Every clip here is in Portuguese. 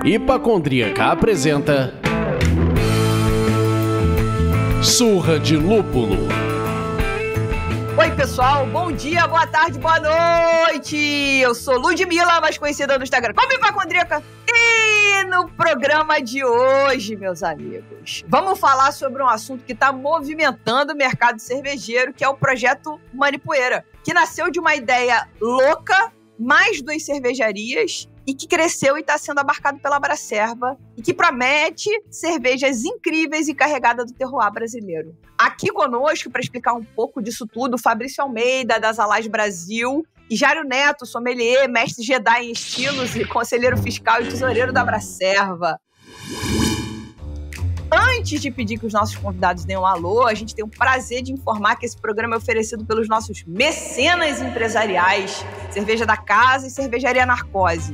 Hipacondríaca apresenta Surra de Lúpulo. Oi, pessoal, bom dia, boa tarde, boa noite! Eu sou Ludmilla, mais conhecida no Instagram como Hipacondríaca. E no programa de hoje, meus amigos, vamos falar sobre um assunto que está movimentando o mercado cervejeiro, que é o projeto Manipoeira, que nasceu de uma ideia louca, mais 2 cervejarias, e que cresceu e está sendo abarcado pela Abracerva, e que promete cervejas incríveis e carregadas do terroir brasileiro. Aqui conosco, para explicar um pouco disso tudo, Fabrício Almeida, das Alás Brasil, e Jário Neto, sommelier, mestre Jedi em estilos e conselheiro fiscal e tesoureiro da Abracerva. Antes de pedir que os nossos convidados deem um alô, a gente tem o prazer de informar que esse programa é oferecido pelos nossos mecenas empresariais, Cerveja da Casa e Cervejaria Narcose.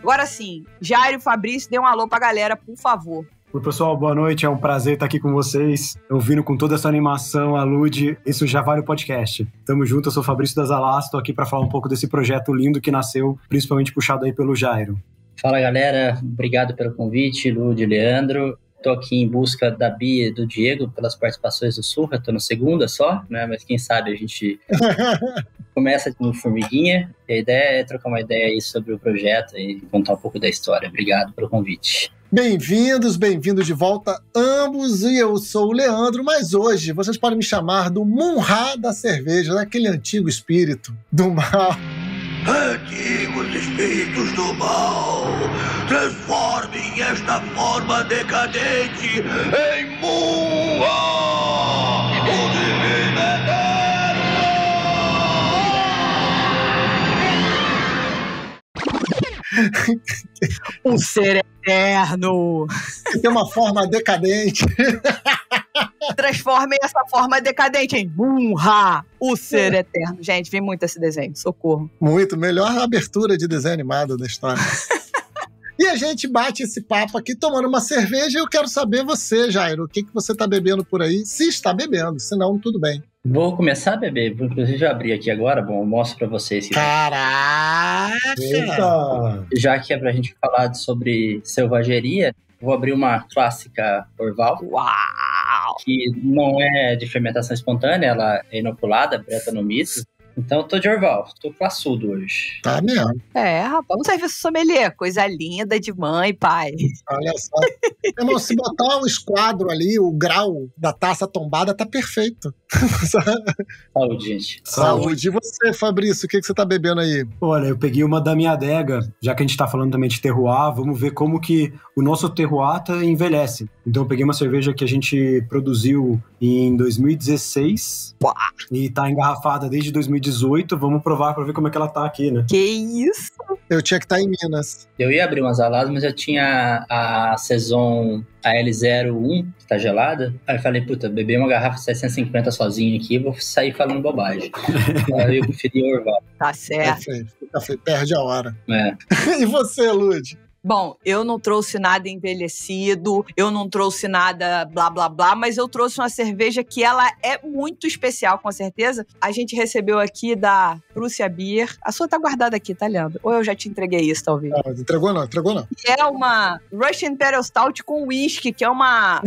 Agora sim, Jário e Fabrício, dê um alô pra galera, por favor. Oi, pessoal, boa noite. É um prazer estar aqui com vocês, ouvindo com toda essa animação a Lud. Isso já vale o podcast. Tamo junto, eu sou o Fabrício das Alás, estou aqui para falar um pouco desse projeto lindo que nasceu, principalmente puxado aí pelo Jairo. Fala, galera. Obrigado pelo convite, Lud e Leandro. Estou aqui em busca da Bia e do Diego pelas participações do Surra. Estou na segunda só, né? Mas quem sabe a gente começa no Formiguinha. E a ideia é trocar uma ideia aí sobre o projeto e contar um pouco da história. Obrigado pelo convite. Bem-vindos de volta ambos, e eu sou o Leandro, mas hoje vocês podem me chamar do Munhá da cerveja, daquele antigo espírito do mal. Antigos espíritos do mal, transformem esta forma decadente em Munhá, o divino eterno. Um ser eterno. Tem uma forma decadente. Transformem essa forma decadente em Munhá, o ser eterno. Gente, vi muito esse desenho, socorro. Muito, melhor abertura de desenho animado da história. E a gente bate esse papo aqui tomando uma cerveja, e eu quero saber você, Jairo, o que você tá bebendo por aí, se está bebendo, se não, tudo bem. Vou começar a beber, inclusive já abri aqui agora, bom, eu mostro pra vocês. Caraca! Eita! Já que é pra gente falar sobre selvageria, vou abrir uma clássica Orval. Uau! Que não é de fermentação espontânea, ela é inoculada, Brettanomyces. Então eu tô de Orval, tô classudo hoje. Tá mesmo. É, rapaz, um serviço sommelier, coisa linda de mãe, pai. Olha só. Irmão, se botar o esquadro ali, o grau da taça tombada, tá perfeito. Saúde, gente. Saúde. E você, Fabrício, o que você tá bebendo aí? Olha, eu peguei uma da minha adega, já que a gente tá falando também de terroir, vamos ver como que o nosso terroir envelhece. Então eu peguei uma cerveja que a gente produziu em 2016 e tá engarrafada desde 2018, vamos provar pra ver como é que ela tá aqui, né? Que isso? Eu tinha que estar em Minas. Eu ia abrir umas aladas, mas eu tinha a Saison AL01, que tá gelada. Aí eu falei, puta, beber uma garrafa de 750 sozinho aqui, vou sair falando bobagem. Aí eu preferi Orval. Tá certo. Perfeito. Perde a hora. É. E você, Lud? Bom, eu não trouxe nada envelhecido, eu não trouxe nada blá blá blá, mas eu trouxe uma cerveja que ela é muito especial, com certeza. A gente recebeu aqui da Prússia Beer. A sua tá guardada aqui, tá, Leandro? Ou eu já te entreguei isso, talvez? Não, entregou não. E é uma Russian Imperial Stout com whisky, que é uma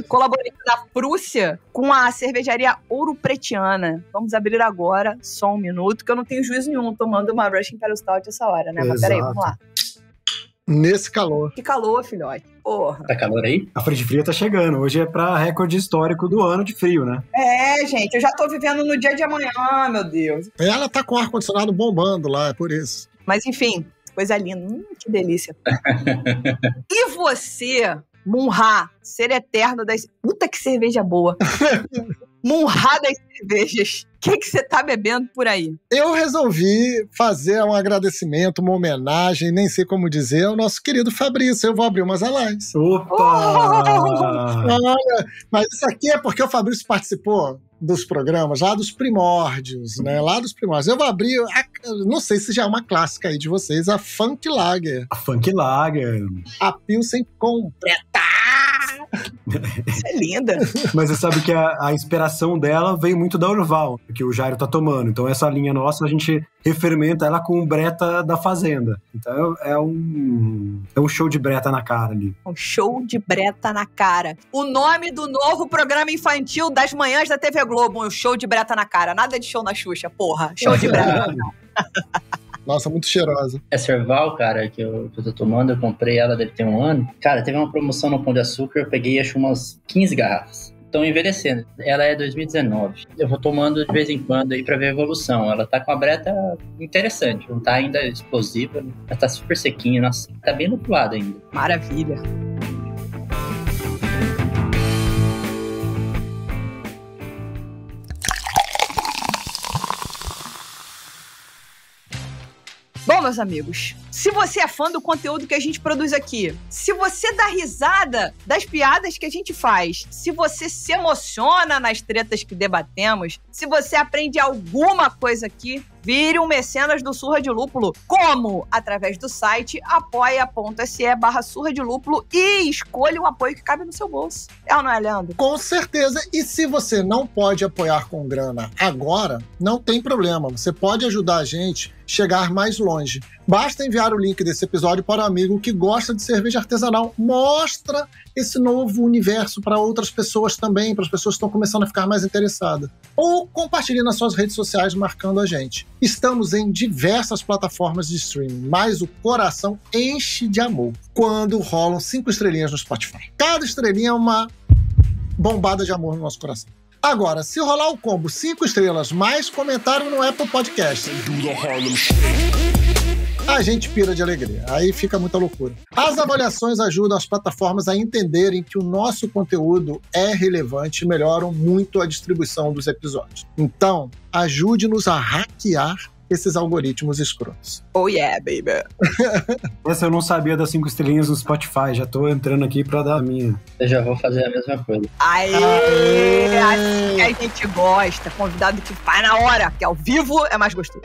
colaboração da Prússia com a cervejaria Ouro Pretiana. Vamos abrir agora, só um minuto, que eu não tenho juízo nenhum tomando uma Russian Imperial Stout essa hora, né? Mas peraí, vamos lá. Nesse calor. Que calor, filhote. Porra. Tá calor aí? A frente fria tá chegando. Hoje é pra recorde histórico do ano de frio, né? É, gente, eu já tô vivendo no dia de amanhã, meu Deus. Ela tá com o ar-condicionado bombando lá, é por isso. Mas enfim, coisa linda. Que delícia. E você, Munhá, ser eterno das... Puta que cerveja boa. Munhá das cervejas. O que você tá bebendo por aí? Eu resolvi fazer um agradecimento, uma homenagem, nem sei como dizer, ao nosso querido Fabrício. Eu vou abrir umas alais. Opa! Olha, mas isso aqui é porque o Fabrício participou dos programas lá dos primórdios, né? Lá dos primórdios. Eu vou abrir, não sei se já é uma clássica aí de vocês, a Funk Lager. A Funk Lager. A Pilsen completa. Isso é linda. Mas você sabe que a inspiração dela veio muito da Orval, que o Jairo tá tomando. Então essa linha nossa, a gente refermenta ela com o Breta da Fazenda. Então é um show de Breta na cara ali. Um show de Breta na cara. O nome do novo programa infantil das manhãs da TV Globo, um show de Breta na cara. Nada de show na Xuxa, porra. Show de Breta. Nossa, muito cheirosa. Essa Orval, cara, que eu tô tomando, eu comprei ela, deve ter um ano. Cara, teve uma promoção no Pão de Açúcar, eu peguei, acho, umas 15 garrafas. Estão envelhecendo. Ela é 2019. Eu vou tomando de vez em quando aí pra ver a evolução. Ela tá com a breta interessante. Não tá ainda explosiva, ela tá super sequinha. Nossa, tá bem lupulada ainda. Maravilha. Bom, meus amigos, se você é fã do conteúdo que a gente produz aqui, se você dá risada das piadas que a gente faz, se você se emociona nas tretas que debatemos, se você aprende alguma coisa aqui, vire um mecenas do Surra de Lúpulo. Como? Através do site apoia.se/Surra de Lúpulo e escolha um apoio que cabe no seu bolso. É ou não é, Leandro? Com certeza. E se você não pode apoiar com grana agora, não tem problema. Você pode ajudar a gente a chegar mais longe. Basta enviar o link desse episódio para um amigo que gosta de cerveja artesanal. Mostra esse novo universo para outras pessoas também, para as pessoas que estão começando a ficar mais interessadas. Ou compartilhe nas suas redes sociais marcando a gente. Estamos em diversas plataformas de streaming, mas o coração enche de amor quando rolam 5 estrelinhas no Spotify. Cada estrelinha é uma bombada de amor no nosso coração. Agora, se rolar o combo 5 estrelas mais comentário no Apple Podcast, a gente pira de alegria. Aí fica muita loucura. As avaliações ajudam as plataformas a entenderem que o nosso conteúdo é relevante e melhoram muito a distribuição dos episódios. Então, ajude-nos a hackear esses algoritmos escrotos. Oh yeah, baby. Essa eu não sabia das 5 estrelinhas no Spotify. Já tô entrando aqui pra dar a minha. Eu já vou fazer a mesma coisa. Aê! Assim que a gente gosta. Convidado que faz na hora, que ao vivo é mais gostoso.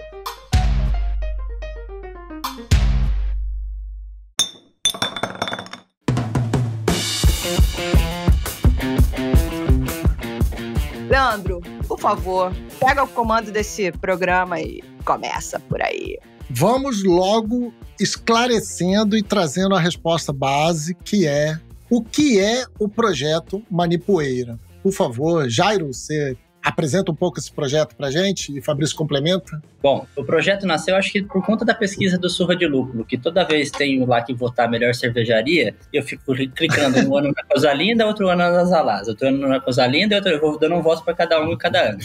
Leandro, por favor, pega o comando desse programa e começa por aí. Vamos logo esclarecendo e trazendo a resposta base, que é o que é o projeto Manipoeira. Por favor, Jairo, você apresenta um pouco esse projeto pra gente e Fabrício complementa. Bom, o projeto nasceu, acho que por conta da pesquisa do Surra de Lúpulo, que toda vez tem lá que votar a melhor cervejaria, eu fico clicando um ano na Coisa Linda, outro ano nas Alás, outro ano na Coisa Linda, eu vou dando um voto para cada um em cada ano.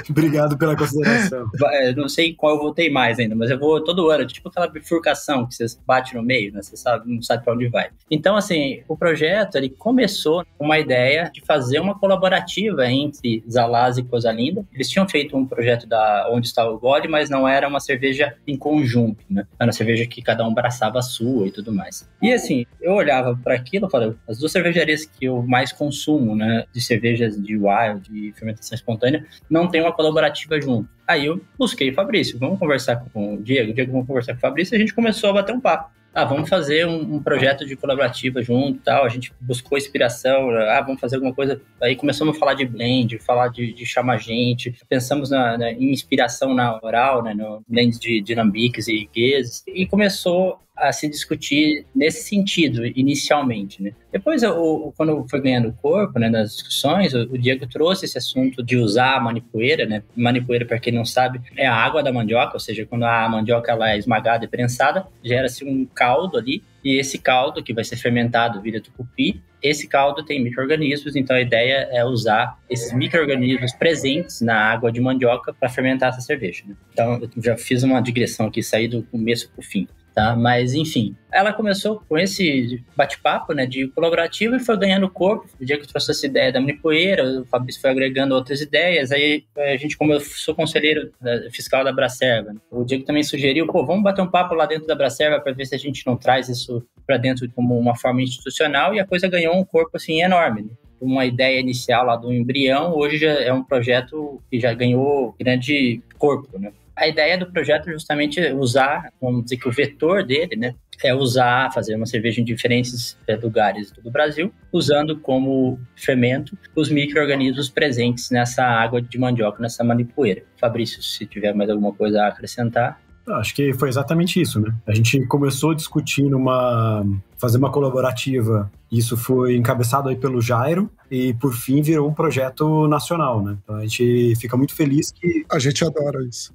Obrigado pela consideração. Não sei qual eu votei mais ainda, mas eu vou todo ano, tipo aquela bifurcação que você bate no meio, né? Você não sabe para onde vai. Então, assim, o projeto, ele começou com uma ideia de fazer uma colaborativa entre Zalaz e Coisa Linda. Eles tinham feito um projeto da Onde Está o Gole, mas não era uma cerveja em conjunto, né? Era uma cerveja que cada um abraçava a sua e tudo mais. E assim, eu olhava para aquilo e falei, as duas cervejarias que eu mais consumo, né, de cervejas de wild, de fermentação espontânea, não tem uma colaborativa junto. Aí eu busquei o Fabrício, vamos conversar com o Diego, vamos conversar com o Fabrício, e a gente começou a bater um papo. Vamos fazer um projeto de colaborativa junto e tal. A gente buscou inspiração, vamos fazer alguma coisa. Aí começamos a falar de blend, falar de chamar gente. Pensamos em inspiração na oral, né, no blend de lambiques e gueses. E começou a se discutir nesse sentido, inicialmente, né? Depois, quando foi ganhando corpo, né, nas discussões, o Diego trouxe esse assunto de usar a manipoeira, né? Manipoeira, para quem não sabe, é a água da mandioca, ou seja, quando a mandioca ela é esmagada e prensada, gera-se um caldo ali, e esse caldo, que vai ser fermentado, vira tucupi, esse caldo tem micro-organismos, então a ideia é usar esses micro-organismos presentes na água de mandioca para fermentar essa cerveja, né? Então, eu já fiz uma digressão aqui, saí do começo para o fim. Tá? Mas, enfim, ela começou com esse bate-papo, né, de colaborativo e foi ganhando corpo. O Diego trouxe essa ideia da manipoeira, o Fabrício foi agregando outras ideias, aí a gente, como eu sou conselheiro fiscal da Abracerva, o Diego também sugeriu, vamos bater um papo lá dentro da Abracerva para ver se a gente não traz isso para dentro como uma forma institucional, e a coisa ganhou um corpo, assim, enorme, né? Uma ideia inicial lá do embrião, hoje já é um projeto que já ganhou grande corpo, né? A ideia do projeto é justamente usar, vamos dizer que o vetor dele, né, é fazer uma cerveja em diferentes lugares do Brasil, usando como fermento os micro-organismos presentes nessa água de mandioca, nessa manipoeira. Fabrício, se tiver mais alguma coisa a acrescentar. Acho que foi exatamente isso, né? A gente começou discutindo fazer uma colaborativa. Isso foi encabeçado aí pelo Jairo e, por fim, virou um projeto nacional, né? Então, a gente fica muito feliz que... A gente adora isso.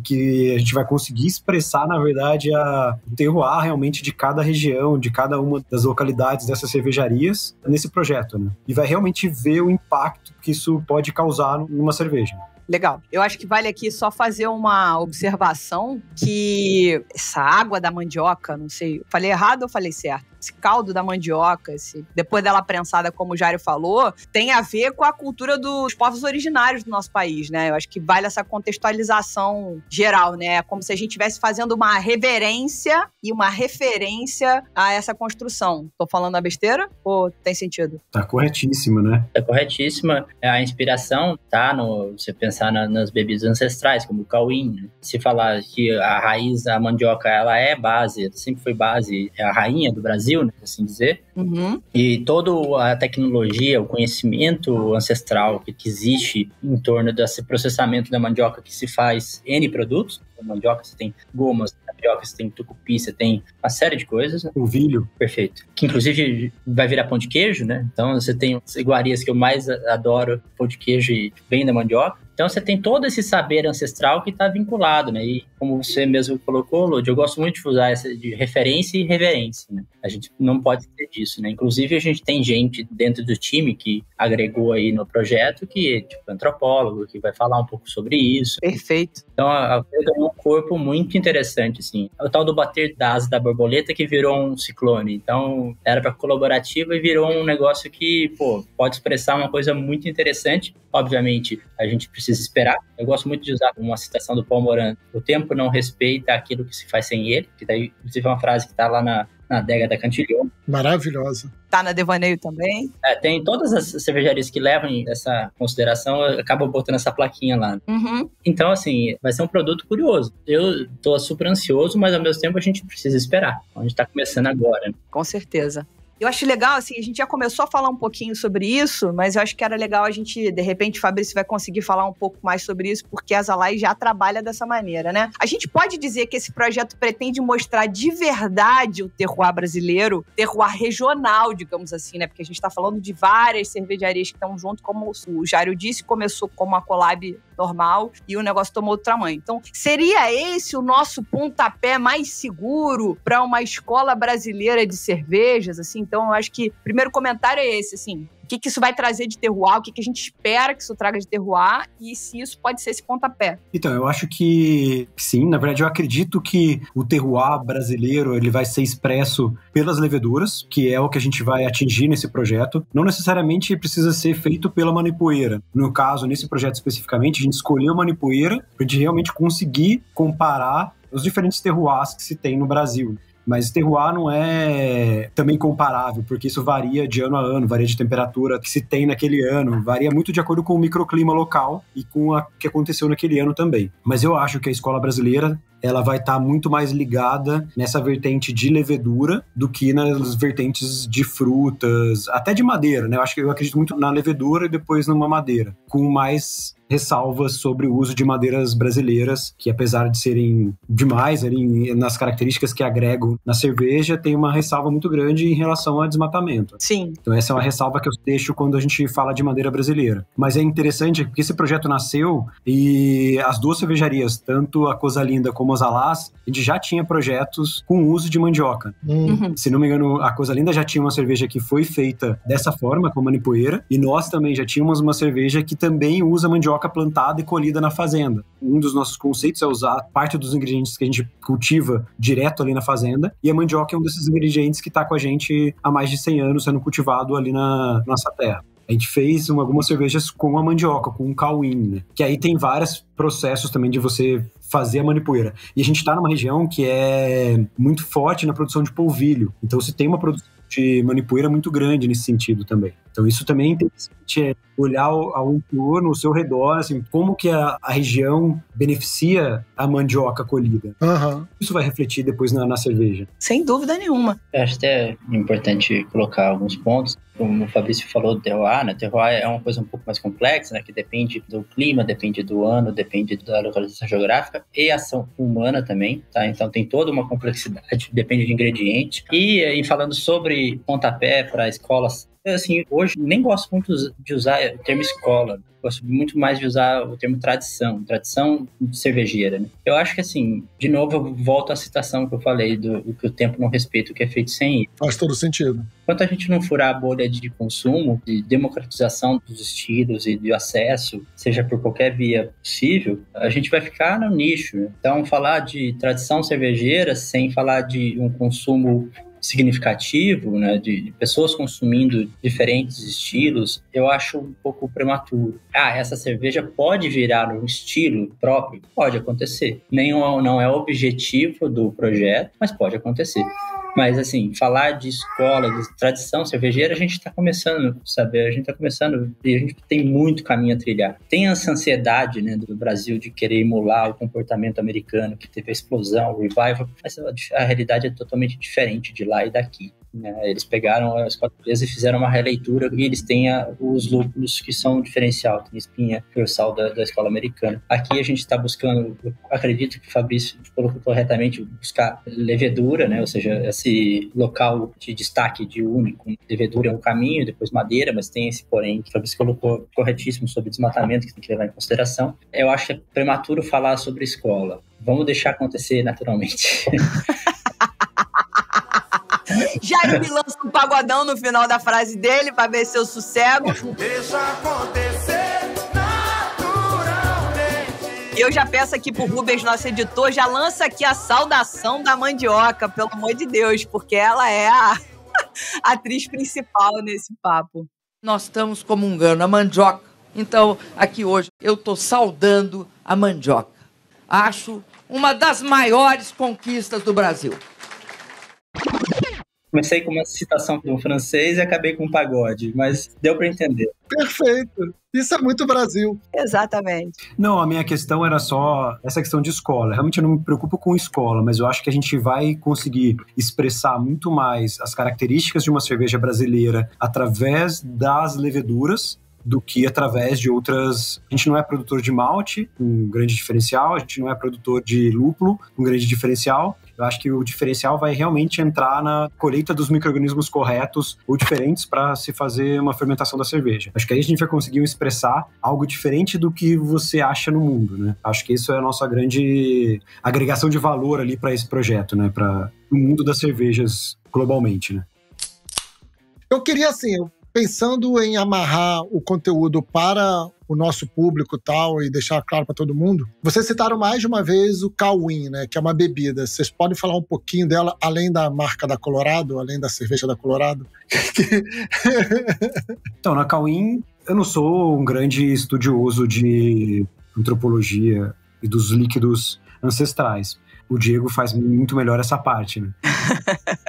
Que a gente vai conseguir expressar, na verdade, o terroir realmente de cada região, de cada uma das localidades dessas cervejarias nesse projeto, né? E vai realmente ver o impacto que isso pode causar numa cerveja. Legal. Eu acho que vale aqui só fazer uma observação que essa água da mandioca, não sei, falei errado ou falei certo? Esse caldo da mandioca, depois dela prensada, como o Jairo falou, tem a ver com a cultura dos povos originários do nosso país, né? Eu acho que vale essa contextualização geral, né? É como se a gente estivesse fazendo uma reverência e uma referência a essa construção. Tô falando a besteira ou tem sentido? Tá corretíssima, né? Tá corretíssima. A inspiração tá você pensar nas bebidas ancestrais, como o cauim, né? Se falar que a raiz da mandioca, ela é base, sempre foi base, é a rainha do Brasil, né, assim dizer. Uhum. E toda a tecnologia, o conhecimento ancestral que existe em torno desse processamento da mandioca, que se faz N produtos. Na mandioca você tem gomas, na mandioca você tem tucupi, você tem uma série de coisas. Polvilho. Perfeito. Que inclusive vai virar pão de queijo, né? Então você tem as iguarias que eu mais adoro, pão de queijo e vem da mandioca. Então você tem todo esse saber ancestral que está vinculado, né? E como você mesmo colocou, Lud, eu gosto muito de usar essa de referência e reverência, né? A gente não pode ter disso, né? Inclusive a gente tem gente dentro do time que agregou aí no projeto que é tipo antropólogo, que vai falar um pouco sobre isso. Perfeito. Então a coisa é um corpo muito interessante, assim. O tal do bater da asa da borboleta que virou um ciclone. Então era para colaborativa e virou um negócio que, pode expressar uma coisa muito interessante. Obviamente, a gente precisa esperar. Eu gosto muito de usar uma citação do Paul Moran. O tempo não respeita aquilo que se faz sem ele. Que daí, inclusive, é uma frase que está lá na adega da Cantillon. Maravilhosa. Tá na Devaneio também. Tem todas as cervejarias que levam essa consideração, acabam botando essa plaquinha lá. Uhum. Então, assim, vai ser um produto curioso. Eu tô super ansioso, mas ao mesmo tempo a gente precisa esperar. A gente tá começando agora. Com certeza. Eu acho legal, assim, a gente já começou a falar um pouquinho sobre isso, mas eu acho que era legal a gente, de repente, o Fabrício vai conseguir falar um pouco mais sobre isso, porque a Azalai já trabalha dessa maneira, né? A gente pode dizer que esse projeto pretende mostrar de verdade o terroir brasileiro, terroir regional, digamos assim, né? Porque a gente tá falando de várias cervejarias que estão junto, como o Jairo disse, começou como uma collab normal e o negócio tomou outro tamanho. Então, seria esse o nosso pontapé mais seguro para uma escola brasileira de cervejas, assim? Então, eu acho que o primeiro comentário é esse, assim. O que isso vai trazer de terroir, o que a gente espera que isso traga de terroir e se isso pode ser esse pontapé. Então, eu acho que sim, na verdade eu acredito que o terroir brasileiro ele vai ser expresso pelas leveduras, que é o que a gente vai atingir nesse projeto. Não necessariamente precisa ser feito pela manipoeira. No caso, nesse projeto especificamente, a gente escolheu a manipoeira para a gente realmente conseguir comparar os diferentes terroirs que se tem no Brasil. Mas terroir não é também comparável, porque isso varia de ano a ano, varia de temperatura que se tem naquele ano, varia muito de acordo com o microclima local e com o que aconteceu naquele ano também. Mas eu acho que a escola brasileira ela vai estar muito mais ligada nessa vertente de levedura do que nas vertentes de frutas, até de madeira, né? Eu acredito muito na levedura e depois numa madeira, com mais ressalvas sobre o uso de madeiras brasileiras, que apesar de serem demais ali nas características que agregam na cerveja, tem uma ressalva muito grande em relação ao desmatamento. Sim. Então essa é uma ressalva que eu deixo quando a gente fala de madeira brasileira. Mas é interessante porque esse projeto nasceu e as duas cervejarias, tanto a Coisa Linda como a Zalaz, a gente já tinha projetos com uso de mandioca. Uhum. Se não me engano, a Coisa Linda já tinha uma cerveja que foi feita dessa forma, com manipoeira, e nós também já tínhamos uma cerveja que também usa mandioca plantada e colhida na fazenda. Um dos nossos conceitos é usar parte dos ingredientes que a gente cultiva direto ali na fazenda, e a mandioca é um desses ingredientes que está com a gente há mais de 100 anos sendo cultivado ali na nossa terra. A gente fez algumas cervejas com a mandioca, com o cauim, né? Que aí tem vários processos também de você fazer a manipoeira. E a gente está numa região que é muito forte na produção de polvilho. Então você tem uma produção de manipoeira muito grande nesse sentido também. Então isso também é interessante, olhar ao entorno, ao seu redor, assim, como que a região beneficia a mandioca colhida. Aham. Isso vai refletir depois na cerveja. Sem dúvida nenhuma. Eu acho até importante colocar alguns pontos. Como o Fabrício falou do terroir, né? Terroir é uma coisa um pouco mais complexa, né? Que depende do clima, depende do ano, depende da localização geográfica e ação humana também, tá? Então tem toda uma complexidade, depende de ingrediente. E falando sobre pontapé para escolas, assim, hoje nem gosto muito de usar o termo escola. Gosto muito mais de usar o termo tradição cervejeira, né? Eu acho que, assim, de novo, eu volto à citação que eu falei do que o tempo não respeita o que é feito sem ir. Faz todo sentido. Enquanto a gente não furar a bolha de consumo, de democratização dos estilos e de acesso, seja por qualquer via possível, a gente vai ficar no nicho. Então, falar de tradição cervejeira sem falar de um consumo significativo, né, de pessoas consumindo diferentes estilos, eu acho um pouco prematuro. Essa cerveja pode virar um estilo próprio? Pode acontecer. Não é o objetivo do projeto, mas pode acontecer. Mas, assim, falar de escola, de tradição cervejeira, a gente está começando, sabe? A gente está começando e a gente tem muito caminho a trilhar. Tem essa ansiedade, né, do Brasil de querer emular o comportamento americano, que teve a explosão, o revival, mas a realidade é totalmente diferente de lá e daqui. Eles pegaram a escola inglesa e fizeram uma releitura e eles têm os lúpulos que são o diferencial, tem espinha dorsal da escola americana. Aqui a gente está buscando, eu acredito que o Fabrício colocou corretamente, buscar levedura, né? Ou seja, esse local de destaque de único. Levedura é um caminho, depois madeira, mas tem esse porém que o Fabrício colocou corretíssimo sobre desmatamento que tem que levar em consideração. Eu acho que é prematuro falar sobre escola. Vamos deixar acontecer naturalmente. Jairo me lança um pagodão no final da frase dele pra ver se eu sossego. Deixa acontecer naturalmente. E eu já peço aqui pro Rubens, nosso editor, já lança aqui a saudação da mandioca, pelo amor de Deus, porque ela é a atriz principal nesse papo. Nós estamos comungando a mandioca. Então, aqui hoje, eu tô saudando a mandioca. Acho uma das maiores conquistas do Brasil. Comecei com uma citação do francês e acabei com um pagode, mas deu para entender. Perfeito. Isso é muito Brasil. Exatamente. Não, a minha questão era só essa questão de escola. Realmente eu não me preocupo com escola, mas eu acho que a gente vai conseguir expressar muito mais as características de uma cerveja brasileira através das leveduras do que através de outras... A gente não é produtor de malte, um grande diferencial, a gente não é produtor de lúpulo, um grande diferencial. Eu acho que o diferencial vai realmente entrar na colheita dos micro-organismos corretos ou diferentes para se fazer uma fermentação da cerveja. Acho que aí a gente vai conseguir expressar algo diferente do que você acha no mundo, né? Acho que isso é a nossa grande agregação de valor ali para esse projeto, né? Para o mundo das cervejas globalmente, né? Eu queria, assim, pensando em amarrar o conteúdo para o nosso público tal e deixar claro para todo mundo, vocês citaram mais de uma vez o Cauim, né, que é uma bebida. Vocês podem falar um pouquinho dela, além da marca da Colorado, além da cerveja da Colorado? Então, na Cauim, eu não sou um grande estudioso de antropologia e dos líquidos ancestrais. O Diego faz muito melhor essa parte, né?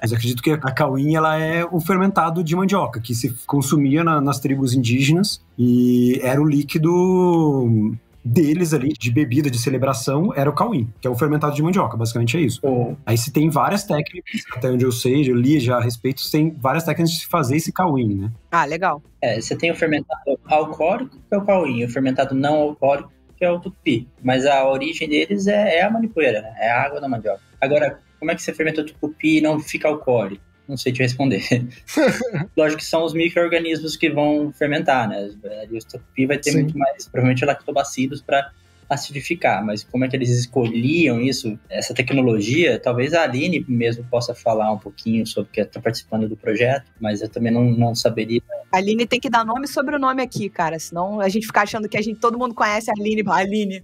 Mas eu acredito que a Cauim, ela é o fermentado de mandioca, que se consumia nas tribos indígenas e era o líquido deles ali, de bebida, de celebração, era o Cauim, que é o fermentado de mandioca, basicamente é isso. Aí se tem várias técnicas, até onde eu sei, eu li já a respeito, tem várias técnicas de fazer esse Cauim, né? Ah, legal. Você tem o fermentado alcoólico, que é o Cauim, o fermentado não alcoólico, que é o tucupi, mas a origem deles é a manipoeira, né? É a água da mandioca. Agora, como é que você fermenta o tucupi e não fica alcoólico? Não sei te responder. Lógico que são os micro-organismos que vão fermentar, né? O tucupi vai ter Sim. muito mais, provavelmente, lactobacilos para acidificar, mas como é que eles escolhiam isso, essa tecnologia? Talvez a Aline mesmo possa falar um pouquinho sobre que está participando do projeto, mas eu também não saberia. A Aline tem que dar nome e sobrenome aqui, cara, senão a gente fica achando que todo mundo conhece a Aline. Aline.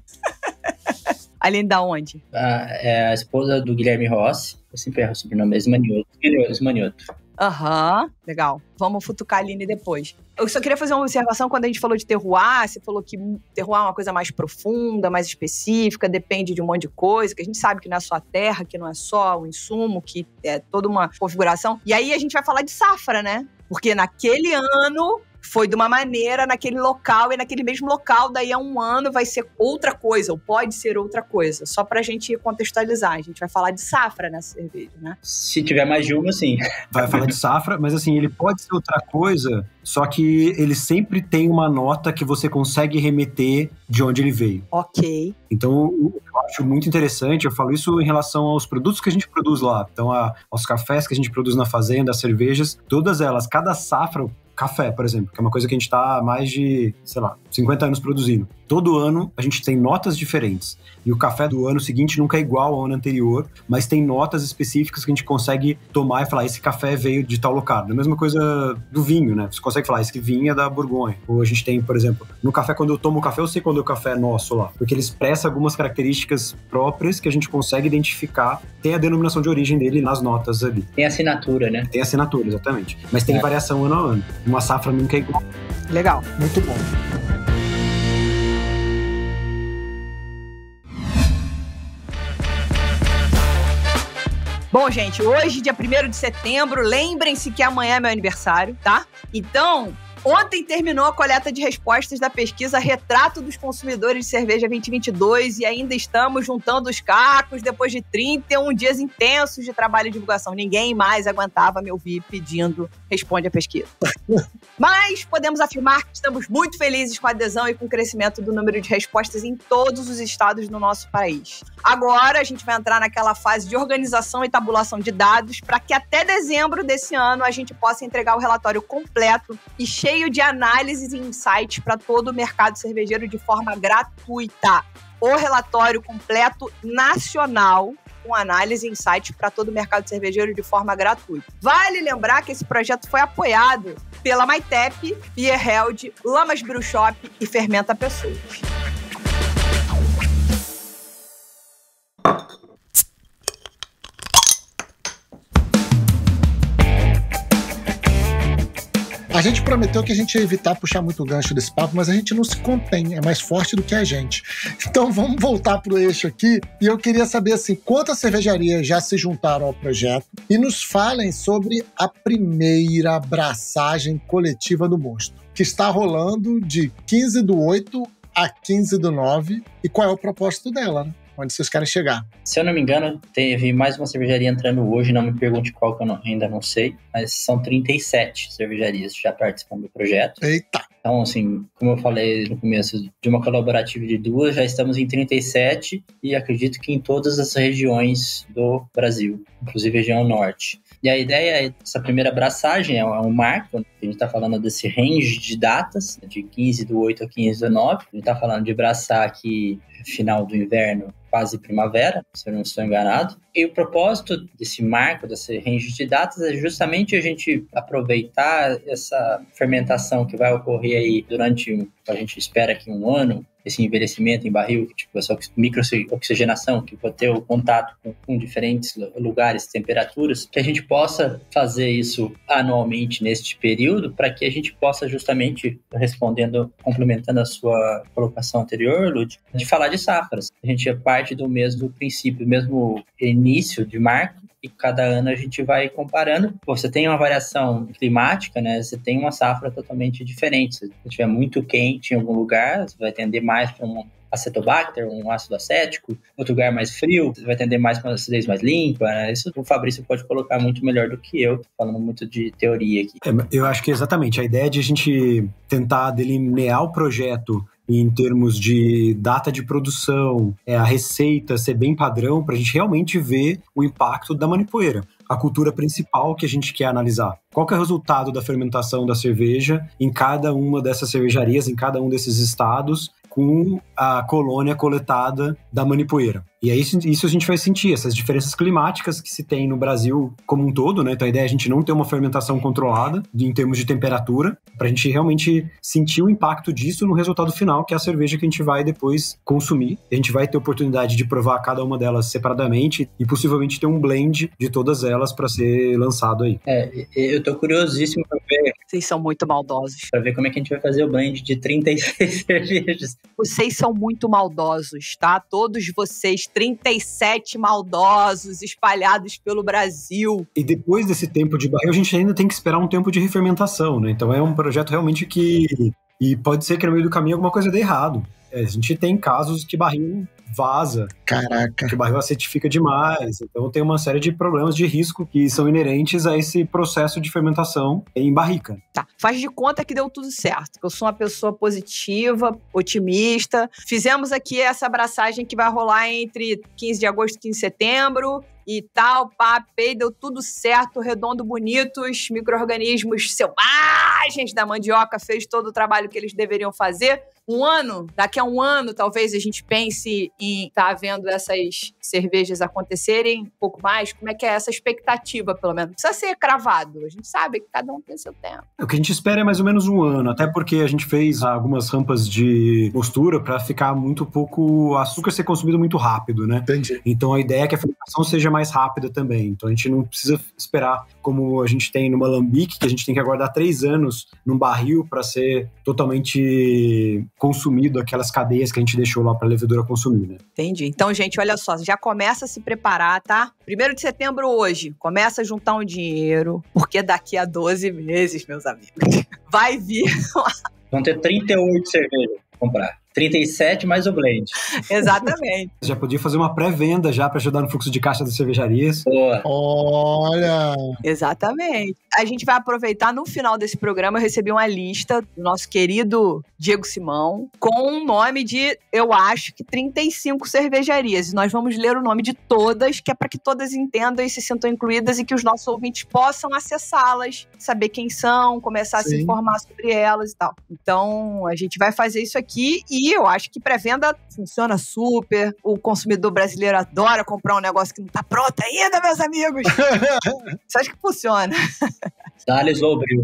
Aline da onde? É a esposa do Guilherme Rossi, eu sempre erro o sobrenome, Esmanioto. Aham, legal. Vamos futucar a Aline depois. Eu só queria fazer uma observação quando a gente falou de terroir. Você falou que terroir é uma coisa mais profunda, mais específica, depende de um monte de coisa, que a gente sabe que não é só a terra, que não é só o insumo, que é toda uma configuração. E aí a gente vai falar de safra, né? Porque naquele ano foi de uma maneira naquele local, e naquele mesmo local, daí a um ano vai ser outra coisa, ou pode ser outra coisa. Só pra gente contextualizar. A gente vai falar de safra nessa cerveja, né? Se tiver mais de uma, sim. Vai falar de safra, mas assim, ele pode ser outra coisa, só que ele sempre tem uma nota que você consegue remeter de onde ele veio. Ok. Então, eu acho muito interessante, eu falo isso em relação aos produtos que a gente produz lá. Então, aos cafés que a gente produz na fazenda, as cervejas, todas elas, cada safra, café, por exemplo, que é uma coisa que a gente está há mais de, 50 anos produzindo. Todo ano a gente tem notas diferentes. E o café do ano seguinte nunca é igual ao ano anterior, mas tem notas específicas que a gente consegue tomar e falar, esse café veio de tal local. É a mesma coisa do vinho, né? Você consegue falar, esse que vinho é da Borgonha. Ou a gente tem, por exemplo, no café, quando eu tomo café, eu sei quando o café é nosso lá. Porque ele expressa algumas características próprias que a gente consegue identificar. Tem a denominação de origem dele nas notas ali. Tem assinatura, né? Tem assinatura, exatamente. Mas tem variação ano a ano. Uma safra nunca é igual. Legal. Muito bom. Bom, gente, hoje, dia 1º de setembro, lembrem-se que amanhã é meu aniversário, tá? Então, ontem terminou a coleta de respostas da pesquisa Retrato dos Consumidores de Cerveja 2022 e ainda estamos juntando os cacos depois de 31 dias intensos de trabalho e divulgação. Ninguém mais aguentava me ouvir pedindo responde a pesquisa. Mas podemos afirmar que estamos muito felizes com a adesão e com o crescimento do número de respostas em todos os estados do nosso país. Agora a gente vai entrar naquela fase de organização e tabulação de dados para que até dezembro desse ano a gente possa entregar o relatório completo e cheio de análises e insights para todo o mercado cervejeiro de forma gratuita. O relatório completo nacional com análise e insights para todo o mercado cervejeiro de forma gratuita. Vale lembrar que esse projeto foi apoiado pela Maitep, Beerheld, Lamas Brew Shop e Fermenta Pessoas. A gente prometeu que a gente ia evitar puxar muito o gancho desse papo, mas a gente não se contém, é mais forte do que a gente. Então vamos voltar pro eixo aqui, e eu queria saber assim, quantas cervejarias já se juntaram ao projeto e nos falem sobre a primeira abraçagem coletiva do Mosto, que está rolando de 15/8 a 15/9, e qual é o propósito dela, né? Onde vocês querem chegar. Se eu não me engano, teve mais uma cervejaria entrando hoje, não me pergunte qual que eu ainda não sei, mas são 37 cervejarias já participando do projeto. Eita! Então, assim, como eu falei no começo, de uma colaborativa de 2, já estamos em 37 e acredito que em todas as regiões do Brasil, inclusive a região norte. E a ideia é, essa primeira abraçagem é um marco, a gente está falando desse range de datas, de 15/8 a 15/9, a gente está falando de abraçar aqui final do inverno, quase primavera, se eu não estou enganado. E o propósito desse marco, desse range de datas, é justamente a gente aproveitar essa fermentação que vai ocorrer aí durante, a gente espera que um ano, esse envelhecimento em barril, tipo essa micro-oxigenação, que vai ter o contato com diferentes lugares, temperaturas, que a gente possa fazer isso anualmente neste período, para que a gente possa justamente, respondendo, complementando a sua colocação anterior, Lud, de falar de safras. A gente é parte do mesmo princípio, mesmo início de marco, e cada ano a gente vai comparando. Você tem uma variação climática, né? Você tem uma safra totalmente diferente. Se estiver muito quente em algum lugar, você vai tender mais para um acetobacter, um ácido acético. Outro lugar mais frio, você vai tender mais para uma acidez mais limpa, né? Isso o Fabrício pode colocar muito melhor do que eu. Tô falando muito de teoria aqui. Eu acho que exatamente. A ideia é de a gente tentar delinear o projeto em termos de data de produção, a receita ser bem padrão, para a gente realmente ver o impacto da manipoeira. A cultura principal que a gente quer analisar. Qual que é o resultado da fermentação da cerveja em cada uma dessas cervejarias, em cada um desses estados, com a colônia coletada da manipoeira. E aí isso a gente vai sentir, essas diferenças climáticas que se tem no Brasil como um todo, né? Então a ideia é a gente não ter uma fermentação controlada em termos de temperatura, para a gente realmente sentir o impacto disso no resultado final, que é a cerveja que a gente vai depois consumir. A gente vai ter oportunidade de provar cada uma delas separadamente e possivelmente ter um blend de todas elas para ser lançado aí. Eu tô curiosíssimo para ver. Vocês são muito maldosos. Para ver como é que a gente vai fazer o blend de 36 cervejas. Vocês são muito maldosos, tá? Todos vocês 37 maldosos espalhados pelo Brasil. E depois desse tempo de barril, a gente ainda tem que esperar um tempo de refermentação, né? Então é um projeto realmente que... E pode ser que no meio do caminho alguma coisa dê errado. A gente tem casos que barril vaza. Caraca. Que o barril acidifica demais. Então tem uma série de problemas de risco que são inerentes a esse processo de fermentação em barrica. Tá, faz de conta que deu tudo certo. Que eu sou uma pessoa positiva, otimista. Fizemos aqui essa abraçagem que vai rolar entre 15 de agosto e 15 de setembro. E tal, papei, deu tudo certo, redondo, bonito, os micro-organismos selvagens da mandioca fez todo o trabalho que eles deveriam fazer. Daqui a um ano, talvez a gente pense em estar vendo essas cervejas acontecerem um pouco mais. Como é que é essa expectativa, pelo menos? Não precisa ser cravado, a gente sabe que cada um tem seu tempo. O que a gente espera é mais ou menos um ano, até porque a gente fez algumas rampas de mostura para ficar muito pouco açúcar ser consumido muito rápido, né? Entendi. Então a ideia é que a fermentação seja mais rápida também. Então a gente não precisa esperar como a gente tem numa alambique, que a gente tem que aguardar 3 anos num barril para ser totalmente consumido aquelas cadeias que a gente deixou lá para a levedura consumir, né? Entendi. Então, gente, olha só, já começa a se preparar, tá? 1º de setembro hoje, começa a juntar um dinheiro, porque daqui a 12 meses, meus amigos, vai vir... Vão ter 38 cervejas pra comprar. 37 mais o blend. Exatamente. Já podia fazer uma pré-venda já para ajudar no fluxo de caixa das cervejarias. Boa. Olha! Exatamente. A gente vai aproveitar, no final desse programa, eu recebi uma lista do nosso querido Diego Simão, com um nome de, eu acho que 35 cervejarias. E nós vamos ler o nome de todas, que é para que todas entendam e se sintam incluídas e que os nossos ouvintes possam acessá-las, saber quem são, começar a se informar sobre elas e tal. Então, a gente vai fazer isso aqui e eu acho que pré-venda funciona super. O consumidor brasileiro adora comprar um negócio que não tá pronto ainda, meus amigos. Você acha que funciona? Dá-lhe Sobril.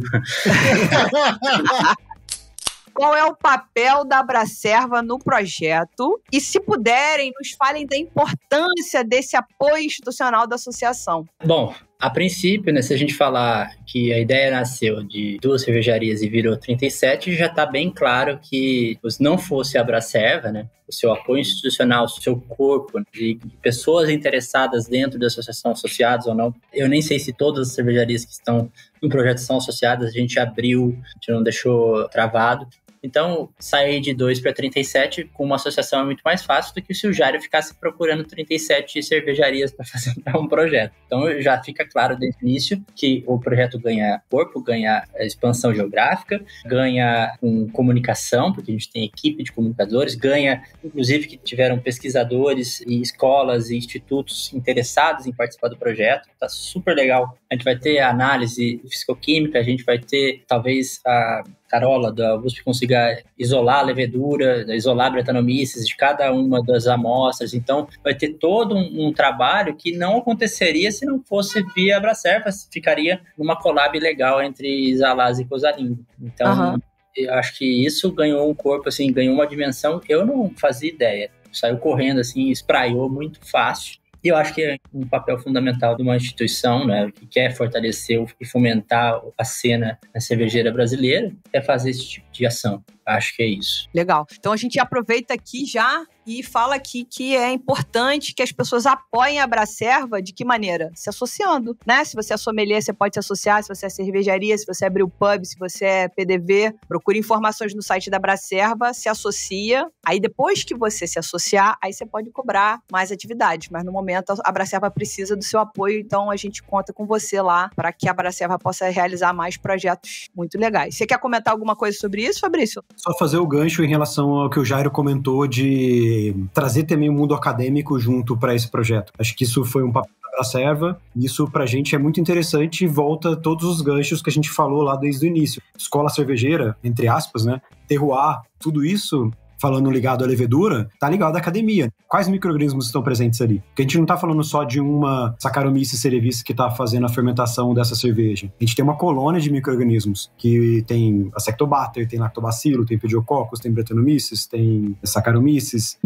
Qual é o papel da Abracerva no projeto? E, se puderem, nos falem da importância desse apoio institucional da associação. Bom, a princípio, né, se a gente falar que a ideia nasceu de 2 cervejarias e virou 37, já está bem claro que se não fosse a Abracerva, né, o seu apoio institucional, o seu corpo de pessoas interessadas dentro da associação, associadas ou não, eu nem sei se todas as cervejarias que estão no projeto são associadas, a gente abriu, a gente não deixou travado. Então, sair de 2 para 37 com uma associação é muito mais fácil do que se o Jairo ficasse procurando 37 cervejarias para fazer um projeto. Então, já fica claro desde o início que o projeto ganha corpo, ganha expansão geográfica, ganha com comunicação, porque a gente tem equipe de comunicadores, ganha, inclusive, que tiveram pesquisadores e escolas e institutos interessados em participar do projeto. Está super legal. A gente vai ter a análise fisicoquímica, a gente vai ter, talvez, a Carola da USP consiga isolar a levedura, isolar a Brettanomyces de cada uma das amostras. Então, vai ter todo um trabalho que não aconteceria se não fosse via Abracerva, ficaria numa collab legal entre Isalaz e Cosalindo. Então, eu acho que isso ganhou um corpo, assim, ganhou uma dimensão que eu não fazia ideia. Saiu correndo, assim, espraiou muito fácil. E eu acho que é um papel fundamental de uma instituição, né, que quer fortalecer e fomentar a cena cervejeira brasileira, é fazer esse tipo de ação. Acho que é isso. Legal. Então a gente aproveita aqui já e fala aqui que é importante que as pessoas apoiem a Abracerva. De que maneira? Se associando, né? Se você é sommelier, você pode se associar. Se você é cervejaria, se você é brewpub, se você é PDV, procure informações no site da Abracerva, se associa. Aí depois que você se associar, aí você pode cobrar mais atividades. Mas no momento a Abracerva precisa do seu apoio, então a gente conta com você lá para que a Abracerva possa realizar mais projetos muito legais. Você quer comentar alguma coisa sobre isso, Fabrício? Só fazer o gancho em relação ao que o Jairo comentou de trazer também o mundo acadêmico junto para esse projeto. Acho que isso foi um papel da Abracerva, e isso pra gente é muito interessante e volta todos os ganchos que a gente falou lá desde o início. Escola cervejeira, entre aspas, né? Terroir, tudo isso, falando ligado à levedura, tá ligado à academia. Quais micro-organismos estão presentes ali? Porque a gente não tá falando só de uma Saccharomyces cerevisiae que tá fazendo a fermentação dessa cerveja. A gente tem uma colônia de micro-organismos que tem Acetobacter, tem Lactobacillus, tem Pediococcus, tem Brettanomyces, tem Saccharomyces.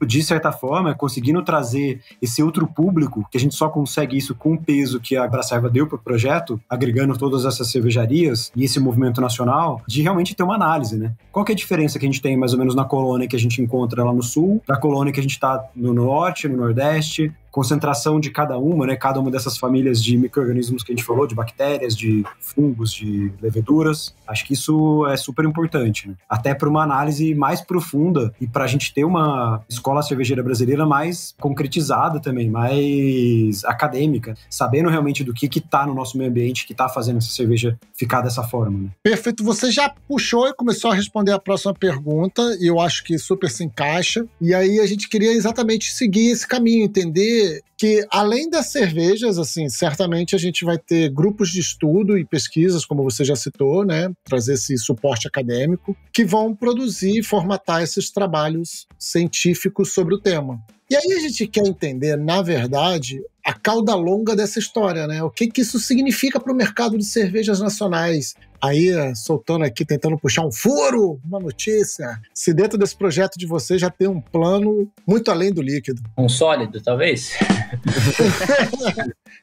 De certa forma, conseguindo trazer esse outro público, que a gente só consegue isso com o peso que a Abracerva deu pro projeto, agregando todas essas cervejarias e esse movimento nacional, de realmente ter uma análise, né? Qual que é a diferença que a gente tem mais ou menos na colônia colônia que a gente encontra lá no sul, para a colônia que a gente está no norte, no nordeste, concentração de cada uma, né? Cada uma dessas famílias de micro-organismos que a gente falou, de bactérias, de fungos, de leveduras. Acho que isso é super importante, né? Até para uma análise mais profunda e para a gente ter uma escola cervejeira brasileira mais concretizada também, mais acadêmica, sabendo realmente do que está no nosso meio ambiente, que está fazendo essa cerveja ficar dessa forma, né? Perfeito. Você já puxou e começou a responder a próxima pergunta, e eu acho que super se encaixa. E aí a gente queria exatamente seguir esse caminho, entender que, além das cervejas, assim, certamente a gente vai ter grupos de estudo e pesquisas, como você já citou, né? Trazer esse suporte acadêmico, que vão produzir e formatar esses trabalhos científicos sobre o tema. E aí a gente quer entender, na verdade, a cauda longa dessa história, né? O que isso significa para o mercado de cervejas nacionais. Aí, soltando aqui, tentando puxar um furo, uma notícia. Se dentro desse projeto de vocês já tem um plano muito além do líquido. Um sólido, talvez?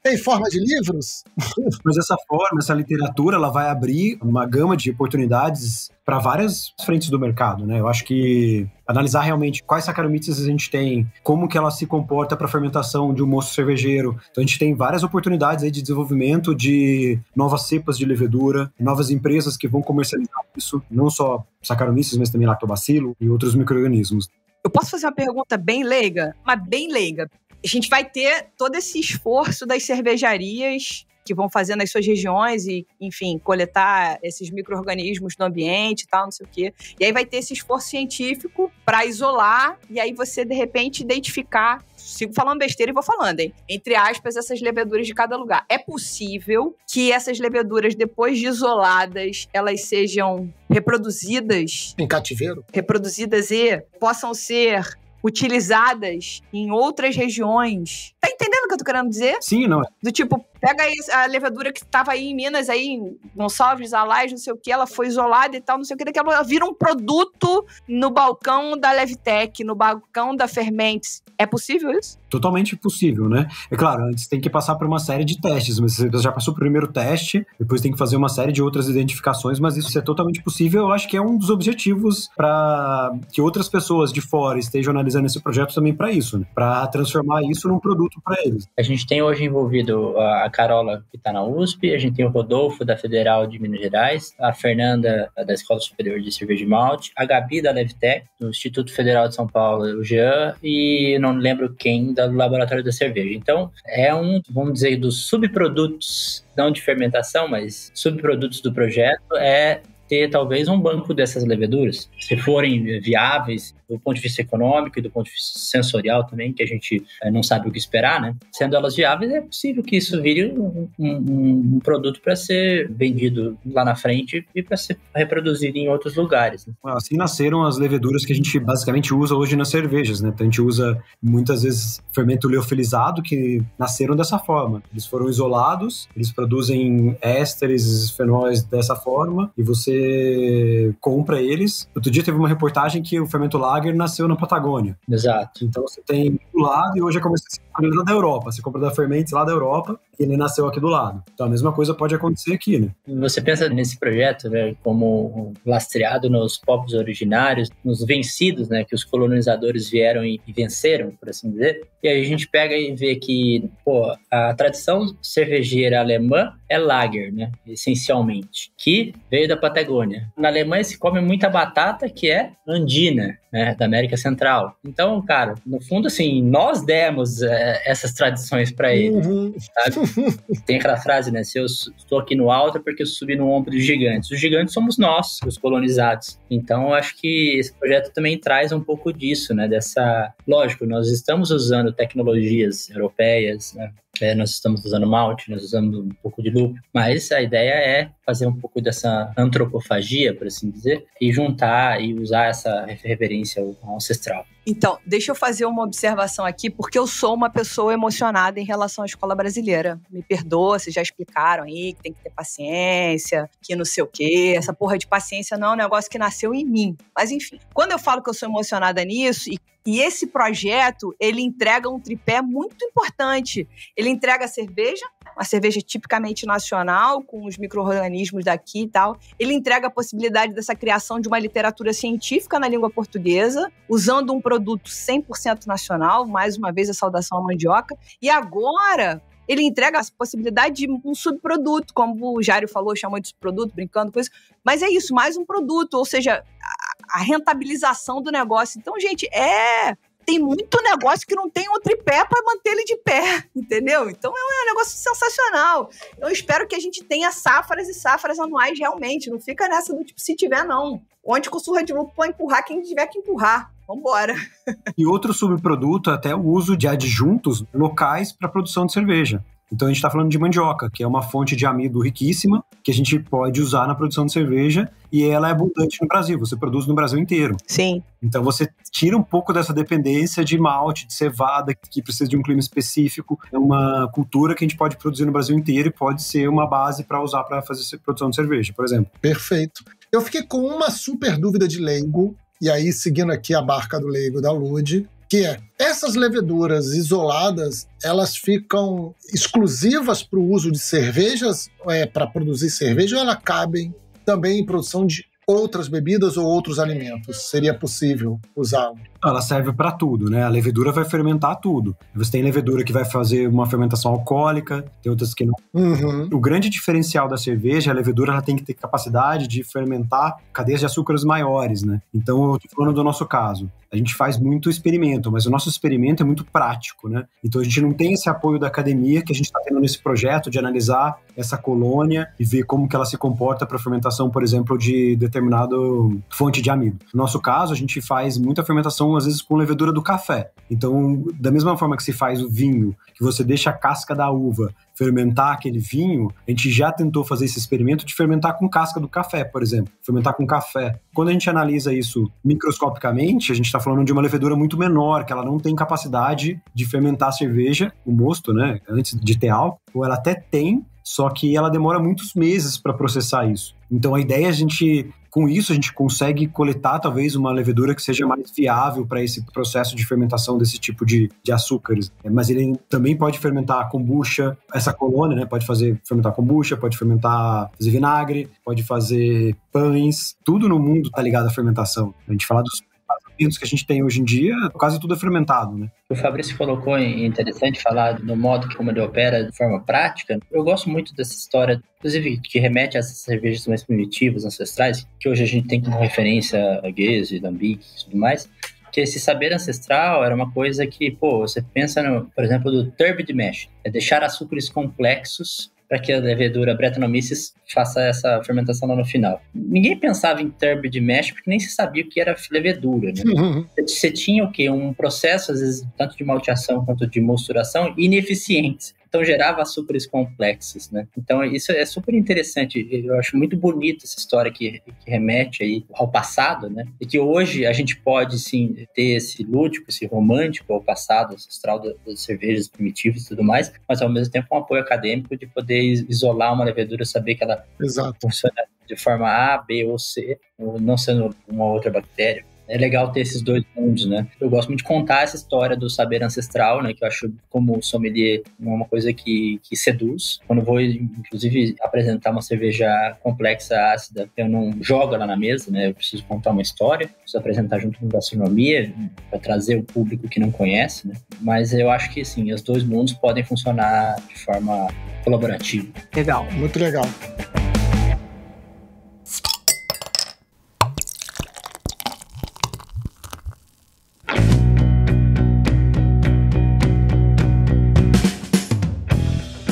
Em forma de livros? Mas essa forma, essa literatura, ela vai abrir uma gama de oportunidades para várias frentes do mercado, né? Eu acho que analisar realmente quais Saccharomyces a gente tem, como que ela se comporta para a fermentação de um mosto cervejeiro. Então a gente tem várias oportunidades aí de desenvolvimento de novas cepas de levedura, novas empresas que vão comercializar isso, não só Saccharomyces, mas também lactobacilo e outros micro-organismos. Eu posso fazer uma pergunta bem leiga? Mas bem leiga. A gente vai ter todo esse esforço das cervejarias que vão fazer nas suas regiões e, enfim, coletar esses micro-organismos no ambiente e tal, não sei o quê. E aí vai ter esse esforço científico para isolar e aí você, de repente, identificar, sigo falando besteira e vou falando, hein? Entre aspas, essas leveduras de cada lugar. É possível que essas leveduras, depois de isoladas, elas sejam reproduzidas... Em cativeiro? Reproduzidas e possam ser utilizadas em outras regiões. Tá entendendo o que eu tô querendo dizer? Sim, não. Do tipo, pega aí a levedura que estava aí em Minas, aí em Gonçalves, Alais, não sei o que, ela foi isolada e tal, não sei o que, daqui a pouco ela vira um produto no balcão da Levtech, no balcão da Fermentes. É possível isso? Totalmente possível, né? É claro, antes tem que passar por uma série de testes, mas você já passou o primeiro teste, depois tem que fazer uma série de outras identificações, mas isso é totalmente possível. Eu acho que é um dos objetivos para que outras pessoas de fora estejam analisando esse projeto também para isso, né? Para transformar isso num produto para eles. A gente tem hoje envolvido a Carola, que está na USP, a gente tem o Rodolfo, da Federal de Minas Gerais, a Fernanda, da Escola Superior de Cerveja e Malte, a Gabi, da Levtech, do Instituto Federal de São Paulo, o Jean, e não lembro quem, do Laboratório da Cerveja. Então, é vamos dizer, dos subprodutos, não de fermentação, mas subprodutos do projeto, é ter talvez um banco dessas leveduras, se forem viáveis do ponto de vista econômico e do ponto de vista sensorial também, que a gente não sabe o que esperar, né? Sendo elas viáveis, é possível que isso vire um produto para ser vendido lá na frente e para ser reproduzido em outros lugares, né? Assim nasceram as leveduras que a gente basicamente usa hoje nas cervejas, né? Então a gente usa muitas vezes fermento liofilizado, que nasceram dessa forma. Eles foram isolados, eles produzem ésteres, fenóis dessa forma, e você compra eles. Outro dia teve uma reportagem que o fermento lager nasceu na Patagônia. Exato. Então você tem do lado e hoje é como se fosse lá da Europa. Você compra da Fermentes lá da Europa e ele nasceu aqui do lado. Então a mesma coisa pode acontecer aqui, né? Você pensa nesse projeto, né, como lastreado nos povos originários, nos vencidos, né, que os colonizadores vieram e venceram, por assim dizer. E aí a gente pega e vê que, pô, a tradição cervejeira alemã é lager, né, essencialmente, que veio da Patagônia. Na Alemanha se come muita batata que é andina, né, da América Central. Então, cara, no fundo, assim, nós demos essas tradições para eles, sabe? Tem aquela frase, né, se eu estou aqui no alto é porque eu subi no ombro dos gigantes. Os gigantes somos nós, os colonizados. Então, eu acho que esse projeto também traz um pouco disso, né, dessa... Lógico, nós estamos usando tecnologias europeias, né? Nós estamos usando malte, nós usamos um pouco de lúpulo, mas a ideia é fazer um pouco dessa antropofagia, por assim dizer, e juntar e usar essa referência ao ancestral. Então, deixa eu fazer uma observação aqui, porque eu sou uma pessoa emocionada em relação à escola brasileira. Me perdoa, vocês já explicaram aí que tem que ter paciência, que não sei o quê. Essa porra de paciência não é um negócio que nasceu em mim. Mas, enfim, quando eu falo que eu sou emocionada nisso, e esse projeto, ele entrega um tripé muito importante. Ele entrega a cerveja, uma cerveja tipicamente nacional, com os micro-organismos daqui e tal. Ele entrega a possibilidade dessa criação de uma literatura científica na língua portuguesa, usando um produto 100% nacional, mais uma vez a saudação à mandioca. E agora ele entrega a possibilidade de um subproduto, como o Jário falou, chamou de subproduto, brincando com isso. Mas é isso, mais um produto, ou seja, a rentabilização do negócio. Então, gente, tem muito negócio que não tem um tripé para manter ele de pé, entendeu? Então é um negócio sensacional. Eu espero que a gente tenha safras e safras anuais realmente. Não fica nessa do tipo, se tiver, não. Onde com surra de lucro pode empurrar quem tiver que empurrar. Vambora. E outro subproduto é até o uso de adjuntos locais para a produção de cerveja. Então a gente está falando de mandioca, que é uma fonte de amido riquíssima, que a gente pode usar na produção de cerveja, e ela é abundante no Brasil, você produz no Brasil inteiro. Sim. Então você tira um pouco dessa dependência de malte, de cevada, que precisa de um clima específico. É uma cultura que a gente pode produzir no Brasil inteiro e pode ser uma base para usar para fazer produção de cerveja, por exemplo. Perfeito. Eu fiquei com uma super dúvida de leigo, e aí seguindo aqui a barca do leigo da Lud, que é, essas leveduras isoladas, elas ficam exclusivas para o uso de cervejas, para produzir cerveja, ou elas cabem também em produção de outras bebidas ou outros alimentos? Seria possível usá-lo? Ela serve para tudo, né? A levedura vai fermentar tudo. Você tem levedura que vai fazer uma fermentação alcoólica, tem outras que não. Uhum. O grande diferencial da cerveja, a levedura ela tem que ter capacidade de fermentar cadeias de açúcares maiores, né? Então, eu tô falando do nosso caso. A gente faz muito experimento, mas o nosso experimento é muito prático, né? Então a gente não tem esse apoio da academia que a gente está tendo nesse projeto de analisar essa colônia e ver como que ela se comporta para fermentação, por exemplo, de determinada fonte de amido. No nosso caso, a gente faz muita fermentação, às vezes, com levedura do café. Então, da mesma forma que se faz o vinho, que você deixa a casca da uva fermentar aquele vinho, a gente já tentou fazer esse experimento de fermentar com casca do café, por exemplo. Fermentar com café. Quando a gente analisa isso microscopicamente, a gente está falando de uma levedura muito menor, que ela não tem capacidade de fermentar a cerveja, o mosto, né, antes de ter álcool, ou ela até tem, só que ela demora muitos meses para processar isso. Então a ideia é com isso a gente consegue coletar talvez uma levedura que seja mais viável para esse processo de fermentação desse tipo de açúcares. Mas ele também pode fermentar kombucha, essa colônia, né? Pode fermentar kombucha, pode fazer vinagre, pode fazer pães. Tudo no mundo está ligado à fermentação. A gente fala dos que a gente tem hoje em dia, quase tudo é fermentado, né? O Fabrício colocou, é interessante falar do modo como ele opera de forma prática. Eu gosto muito dessa história, inclusive, que remete a essas cervejas mais primitivas, ancestrais, que hoje a gente tem como referência a Guinness, Lambic e tudo mais, que esse saber ancestral era uma coisa que, você pensa, por exemplo, do turbid mash, é deixar açúcares complexos para que a levedura Brettanomyces faça essa fermentação lá no final. Ninguém pensava em turbid mash porque nem se sabia o que era levedura, né? Uhum. Você tinha o quê? Um processo, às vezes, tanto de malteação quanto de mosturação, ineficiente. Então, gerava açúcares complexos, né? Então, isso é super interessante. Eu acho muito bonito essa história que remete aí ao passado, né? E que hoje a gente pode, sim, ter esse lúdico, esse romântico ao passado ancestral das cervejas primitivas e tudo mais, mas, ao mesmo tempo, um apoio acadêmico de poder isolar uma levedura, saber que ela funciona de forma A, B ou C, ou não sendo uma outra bactéria. É legal ter esses dois mundos, né? Eu gosto muito de contar essa história do saber ancestral, né? Que eu acho, como sommelier, uma coisa que seduz. Quando eu vou, inclusive, apresentar uma cerveja complexa, ácida, eu não jogo ela na mesa, né? Eu preciso contar uma história, preciso apresentar junto com a gastronomia, para trazer o público que não conhece, né? Mas eu acho que, sim, os dois mundos podem funcionar de forma colaborativa. Legal. Muito legal.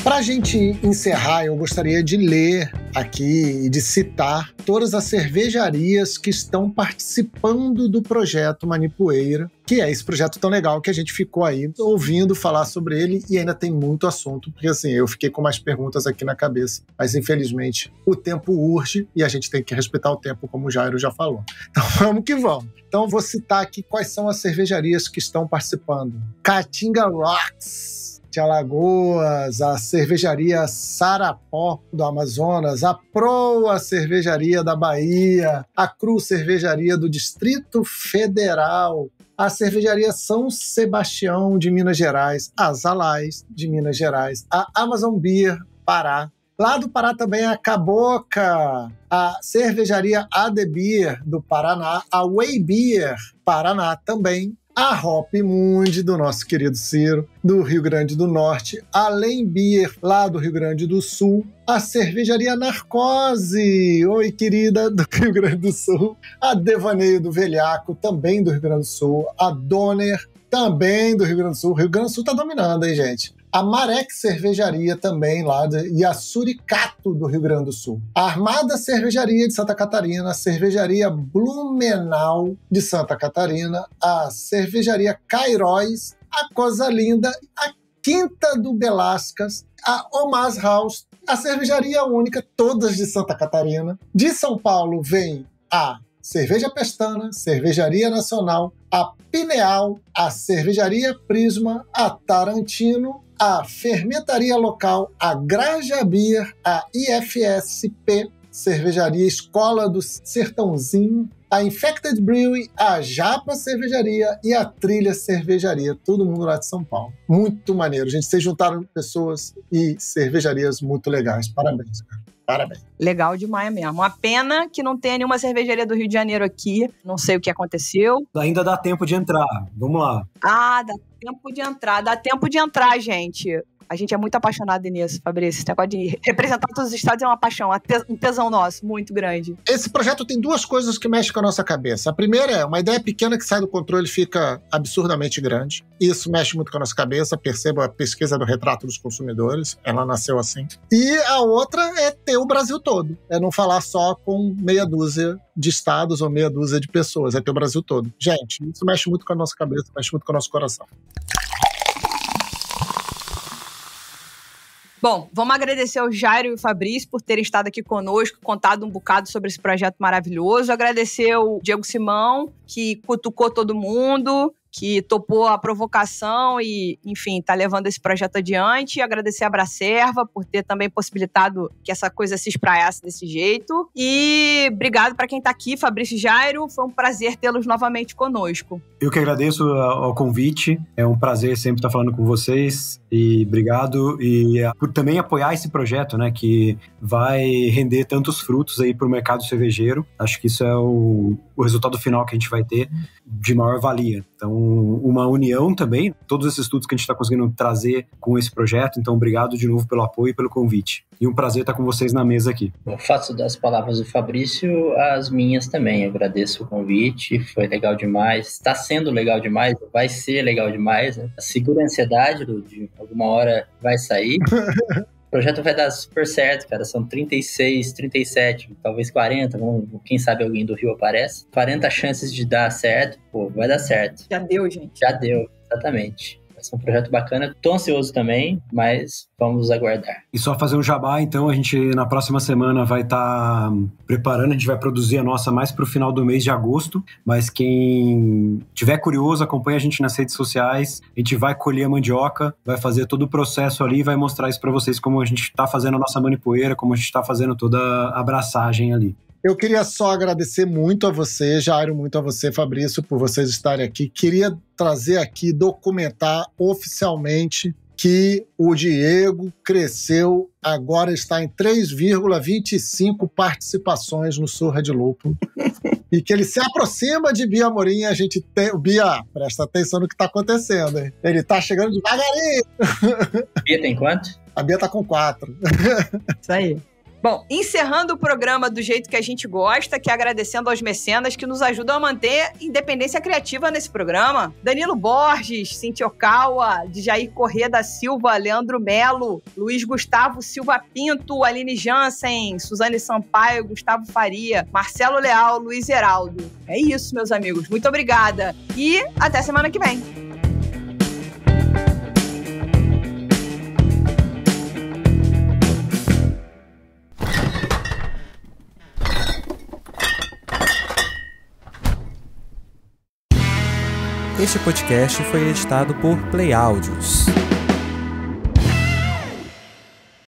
Para a gente encerrar, eu gostaria de ler aqui e de citar todas as cervejarias que estão participando do projeto Manipoeira, que é esse projeto tão legal que a gente ficou aí ouvindo falar sobre ele e ainda tem muito assunto, porque assim, eu fiquei com mais perguntas aqui na cabeça, mas infelizmente o tempo urge e a gente tem que respeitar o tempo, como o Jairo já falou. Então vamos que vamos. Então vou citar aqui quais são as cervejarias que estão participando. Caatinga Rocks, de Alagoas, a cervejaria Sarapó do Amazonas, a Proa Cervejaria da Bahia, a Cru Cervejaria do Distrito Federal, a cervejaria São Sebastião de Minas Gerais, a Zalais de Minas Gerais, a Amazon Beer Pará. Lá do Pará também a Caboca, a cervejaria AD Beer do Paraná, a Way Beer Paraná também, a Hop Mundi do nosso querido Ciro, do Rio Grande do Norte, a Lem Beer lá do Rio Grande do Sul, a cervejaria Narcose, oi querida, do Rio Grande do Sul, a Devaneio do Velhaco, também do Rio Grande do Sul, a Donner, também do Rio Grande do Sul. O Rio Grande do Sul tá dominando, hein, gente? A Marek Cervejaria também lá, e a Suricato do Rio Grande do Sul. A Armada Cervejaria de Santa Catarina, a Cervejaria Blumenau de Santa Catarina, a Cervejaria Cairóis, a Coisa Linda, a Quinta do Belascas, a Omas House, a Cervejaria Única, todas de Santa Catarina. De São Paulo vem a Cerveja Pestana, Cervejaria Nacional, a Pineal, a Cervejaria Prisma, a Tarantino, a Fermentaria Local, a Graja Beer, a IFSP, Cervejaria Escola do Sertãozinho, a Infected Brewing, a Japa Cervejaria e a Trilha Cervejaria, todo mundo lá de São Paulo. Muito maneiro, gente. Vocês juntaram pessoas e cervejarias muito legais. Parabéns, cara. Parabéns. Legal demais mesmo. Uma pena que não tenha nenhuma cervejaria do Rio de Janeiro aqui. Não sei o que aconteceu. Ainda dá tempo de entrar. Vamos lá. Ah, dá tempo de entrar. Dá tempo de entrar, gente. A gente é muito apaixonado nisso, Fabrício. Esse negócio de representar todos os estados é uma paixão, um tesão nosso, muito grande. Esse projeto tem duas coisas que mexem com a nossa cabeça. A primeira é uma ideia pequena que sai do controle e fica absurdamente grande. Isso mexe muito com a nossa cabeça. Perceba a pesquisa do retrato dos consumidores. Ela nasceu assim. E a outra é ter o Brasil todo. É não falar só com meia dúzia de estados ou meia dúzia de pessoas. É ter o Brasil todo. Gente, isso mexe muito com a nossa cabeça, mexe muito com o nosso coração. Bom, vamos agradecer ao Jairo e ao Fabrício por terem estado aqui conosco, contado um bocado sobre esse projeto maravilhoso. Agradecer ao Diego Simão, que cutucou todo mundo, que topou a provocação e, enfim, tá levando esse projeto adiante. Agradecer a Bracerva por ter também possibilitado que essa coisa se espraiasse desse jeito. E obrigado para quem tá aqui, Fabrício e Jairo. Foi um prazer tê-los novamente conosco. Eu que agradeço ao convite. É um prazer sempre estar falando com vocês. E obrigado por também apoiar esse projeto, né, que vai render tantos frutos aí para o mercado cervejeiro. Acho que isso é o resultado final que a gente vai ter de maior valia. Então, uma união também, todos esses estudos que a gente está conseguindo trazer com esse projeto. Então, obrigado de novo pelo apoio e pelo convite. E um prazer estar com vocês na mesa aqui. Eu faço das palavras do Fabrício as minhas também. Eu agradeço o convite, foi legal demais. Está sendo legal demais, vai ser legal demais. Né? Segura a ansiedade, Lud, alguma hora vai sair. O projeto vai dar super certo, cara. São 36, 37, talvez 40. Quem sabe alguém do Rio aparece. 40 chances de dar certo. Pô, vai dar certo. Já deu, gente. Já deu, exatamente. Vai ser um projeto bacana. Tô ansioso também, mas vamos aguardar. E só fazer um jabá, então, a gente na próxima semana vai estar preparando, a gente vai produzir a nossa mais pro final do mês de agosto, mas quem tiver curioso, acompanha a gente nas redes sociais, a gente vai colher a mandioca, vai fazer todo o processo ali e vai mostrar isso para vocês como a gente tá fazendo a nossa manipoeira, como a gente tá fazendo toda a abraçagem ali. Eu queria só agradecer muito a você, Jairo, muito a você, Fabrício, por vocês estarem aqui. Queria trazer aqui, documentar oficialmente que o Diego cresceu, agora está em 3,25 participações no Surra de Lúpulo. E que ele se aproxima de Bia Amorim. A gente tem... Bia, presta atenção no que está acontecendo, hein? Ele está chegando devagarinho. Bia tem quanto? A Bia está com 4. Isso aí. Bom, encerrando o programa do jeito que a gente gosta, que é agradecendo aos mecenas que nos ajudam a manter independência criativa nesse programa. Danilo Borges, Cintia Okawa, Jair Corrêa da Silva, Leandro Melo, Luiz Gustavo Silva Pinto, Aline Jansen, Suzane Sampaio, Gustavo Faria, Marcelo Leal, Luiz Heraldo. É isso, meus amigos. Muito obrigada. E até semana que vem. Este podcast foi editado por Play Áudios.